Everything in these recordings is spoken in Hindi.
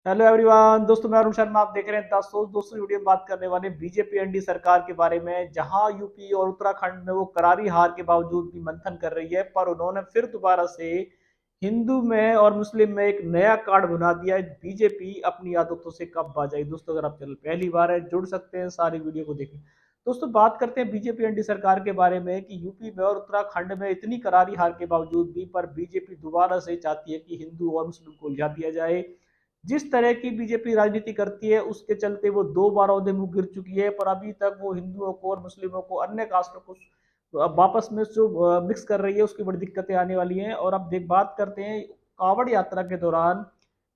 हेलो एवरीवन, दोस्तों मैं अरुण शर्मा। आप देख रहे हैं 10 सोच। दोस्तों वीडियो में बात करने वाले बीजेपी एनडी सरकार के बारे में, जहां यूपी और उत्तराखंड में वो करारी हार के बावजूद भी मंथन कर रही है, पर उन्होंने फिर दोबारा से हिंदू में और मुस्लिम में एक नया कार्ड बना दिया है। बीजेपी अपनी आदतों से कब बाज आई। दोस्तों अगर आप चैनल पहली बार है, जुड़ सकते हैं, सारी वीडियो को देखें। दोस्तों बात करते हैं बीजेपी एनडी सरकार के बारे में कि यूपी में और उत्तराखंड में इतनी करारी हार के बावजूद भी पर बीजेपी दोबारा से चाहती है कि हिंदू और मुस्लिम को उलझा दिया जाए। जिस तरह की बीजेपी राजनीति करती है उसके चलते वो 2 बार ओहदे मुंह गिर चुकी है, पर अभी तक वो हिंदुओं को और मुस्लिमों को, अन्य कास्टों को अब वापस में जो मिक्स कर रही है, उसकी बड़ी दिक्कतें आने वाली हैं। और अब देख बात करते हैं कांवड़ यात्रा के दौरान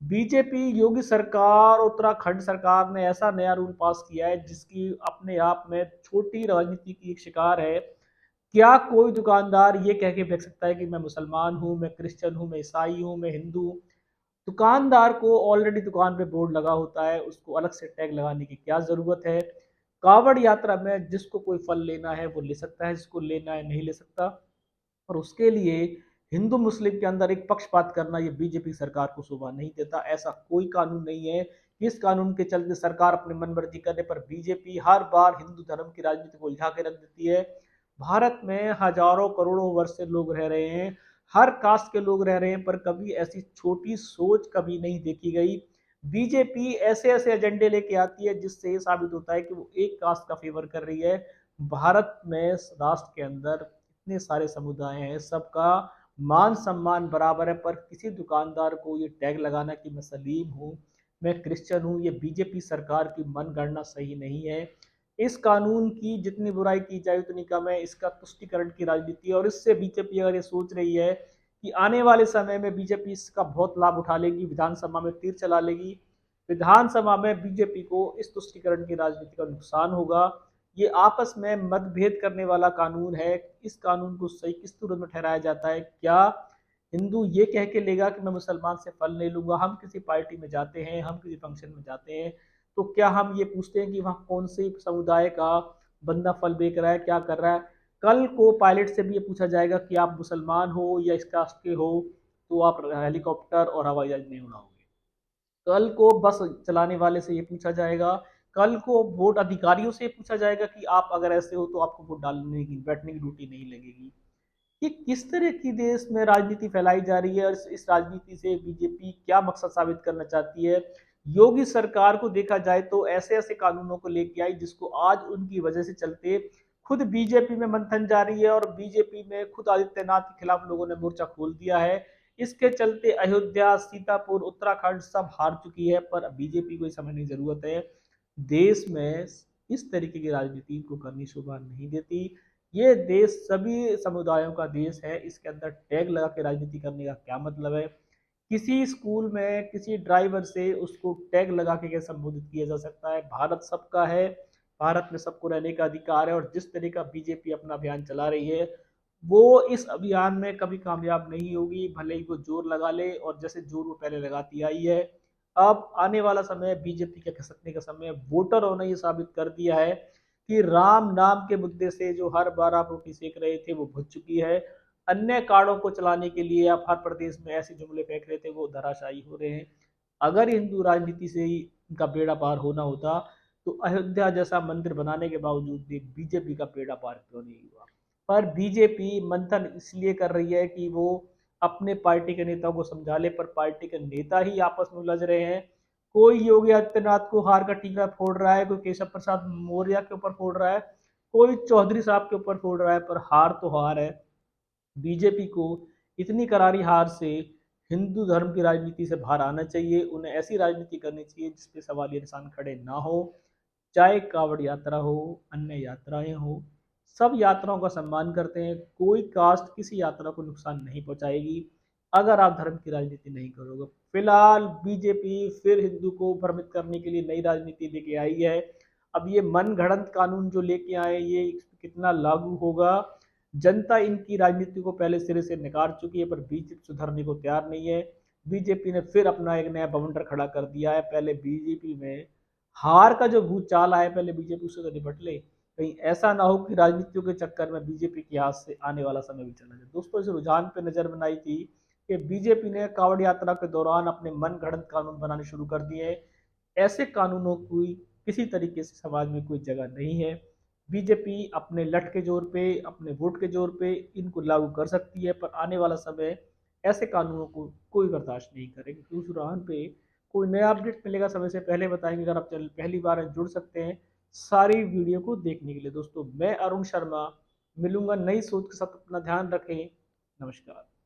बीजेपी योगी सरकार, उत्तराखंड सरकार ने ऐसा नया रूल पास किया है जिसकी अपने आप में छोटी राजनीति की एक शिकार है। क्या कोई दुकानदार ये कह के बेच सकता है कि मैं मुसलमान हूं, मैं क्रिश्चियन हूं, मैं ईसाई हूं, मैं हिंदू हूं? दुकानदार को ऑलरेडी दुकान पे बोर्ड लगा होता है, उसको अलग से टैग लगाने की क्या जरूरत है? कावड़ यात्रा में जिसको कोई फल लेना है वो ले सकता है, जिसको लेना है नहीं ले सकता। और उसके लिए हिंदू मुस्लिम के अंदर एक पक्षपात करना ये बीजेपी सरकार को शोभा नहीं देता। ऐसा कोई कानून नहीं है। इस कानून के चलते सरकार अपनी मनमर्जी करने पर बीजेपी हर बार हिंदू धर्म की राजनीति को उलझा के रख देती है। भारत में हजारों करोड़ों वर्ष से लोग रह रहे हैं, हर कास्ट के लोग रह रहे हैं, पर कभी ऐसी छोटी सोच कभी नहीं देखी गई। बीजेपी ऐसे ऐसे एजेंडे लेके आती है जिससे ये साबित होता है कि वो एक कास्ट का फेवर कर रही है। भारत में राष्ट्र के अंदर इतने सारे समुदाय हैं, सबका मान सम्मान बराबर है, पर किसी दुकानदार को ये टैग लगाना कि मैं सलीम हूँ, मैं क्रिश्चियन हूँ, ये बीजेपी सरकार की मनगणना सही नहीं है। इस कानून की जितनी बुराई की जाए उतनी कम है। इसका तुष्टिकरण की राजनीति है, और इससे बीजेपी अगर ये सोच रही है कि आने वाले समय में बीजेपी इसका बहुत लाभ उठा लेगी, विधानसभा में तीर चला लेगी, विधानसभा में बीजेपी को इस तुष्टिकरण की राजनीति का नुकसान होगा। ये आपस में मतभेद करने वाला कानून है। इस कानून को सही किस सूरत में ठहराया जाता है? क्या हिंदू ये कह के लेगा कि मैं मुसलमान से फल नहीं लूंगा? हम किसी पार्टी में जाते हैं, हम किसी फंक्शन में जाते हैं, तो क्या हम ये पूछते हैं कि वहाँ कौन से समुदाय का बंदा फल बेच रहा है, क्या कर रहा है? कल को पायलट से भी ये पूछा जाएगा कि आप मुसलमान हो या इस कास्ट के हो, तो आप हेलीकॉप्टर और हवाई जहाज नहीं उड़ाओगे। कल को बस चलाने वाले से ये पूछा जाएगा, कल को वोट अधिकारियों से पूछा जाएगा कि आप अगर ऐसे हो तो आपको वोट डालने की, बैठने की ड्यूटी नहीं लगेगी। ये किस तरह की देश में राजनीति फैलाई जा रही है, और इस राजनीति से बीजेपी क्या मकसद साबित करना चाहती है? योगी सरकार को देखा जाए तो ऐसे ऐसे कानूनों को लेके आई जिसको आज उनकी वजह से चलते खुद बीजेपी में मंथन जारी है, और बीजेपी में खुद आदित्यनाथ के खिलाफ लोगों ने मोर्चा खोल दिया है। इसके चलते अयोध्या, सीतापुर, उत्तराखंड सब हार चुकी है, पर बीजेपी को समझने की जरूरत है। देश में इस तरीके की राजनीति को करनी शोभा नहीं देती। ये देश सभी समुदायों का देश है, इसके अंदर टैग लगा के राजनीति करने का क्या मतलब है? किसी स्कूल में किसी ड्राइवर से उसको टैग लगा के कैसे संबोधित किया जा सकता है? भारत सबका है, भारत में सबको रहने का अधिकार है। और जिस तरह का बीजेपी अपना अभियान चला रही है, वो इस अभियान में कभी कामयाब नहीं होगी, भले ही वो जोर लगा ले, और जैसे जोर वो पहले लगाती आई है। अब आने वाला समय बीजेपी के खसकने का समय है। वोटरों ने ये साबित कर दिया है कि राम नाम के मुद्दे से जो हर बार आप रोटी सेक रहे थे वो भुज चुकी है। अन्य कार्डों को चलाने के लिए आप हर प्रदेश में ऐसे जुमले फेंक रहे थे, वो धराशायी हो रहे हैं। अगर हिंदू राजनीति से ही इनका बेड़ा पार होना होता तो अयोध्या जैसा मंदिर बनाने के बावजूद भी बीजेपी का बेड़ा पार क्यों नहीं हुआ? पर बीजेपी मंथन इसलिए कर रही है कि वो अपने पार्टी के नेताओं को समझा ले, पर पार्टी के नेता ही आपस में उलझ रहे हैं। कोई योगी आदित्यनाथ को हार का टीका फोड़ रहा है, कोई केशव प्रसाद मौर्य के ऊपर फोड़ रहा है, कोई चौधरी साहब के ऊपर फोड़ रहा है, पर हार तो हार है। बीजेपी को इतनी करारी हार से हिंदू धर्म की राजनीति से बाहर आना चाहिए। उन्हें ऐसी राजनीति करनी चाहिए जिसपे सवालिया निशान खड़े ना हो। चाहे कावड़ यात्रा हो, अन्य यात्राएं हो, सब यात्राओं का सम्मान करते हैं। कोई कास्ट किसी यात्रा को नुकसान नहीं पहुंचाएगी अगर आप धर्म की राजनीति नहीं करोगे। फिलहाल बीजेपी फिर हिंदू को भ्रमित करने के लिए नई राजनीति लेके आई है। अब ये मन घड़ंत कानून जो लेके आए, ये कितना लागू होगा? जनता इनकी राजनीति को पहले सिरे से नकार चुकी है, पर बीजेपी सुधरने को तैयार नहीं है। बीजेपी ने फिर अपना एक नया बवंडर खड़ा कर दिया है। पहले बीजेपी में हार का जो भूत चाल आया, पहले बीजेपी उससे तो निपट ले। कहीं ऐसा ना हो कि राजनीतियों के चक्कर में बीजेपी के हाथ से आने वाला समय भी चला जाए। दोस्तों इस रुझान पे नजर बनाई थी कि बीजेपी ने कांवड़ यात्रा के दौरान अपने मनगढ़ंत कानून बनाने शुरू कर दिए हैं। ऐसे कानूनों की किसी तरीके से समाज में कोई जगह नहीं है। बीजेपी अपने लठ के जोर पे, अपने वोट के जोर पे इनको लागू कर सकती है, पर आने वाला समय ऐसे कानूनों को कोई बर्दाश्त नहीं करेगी। तो उस दौरान पे कोई नया अपडेट मिलेगा समय से पहले बताएंगे। अगर आप चैनल पहली बार हैं, जुड़ सकते हैं सारी वीडियो को देखने के लिए। दोस्तों, मैं अरुण शर्मा मिलूंगा नई सोच के साथ। अपना ध्यान रखें। नमस्कार।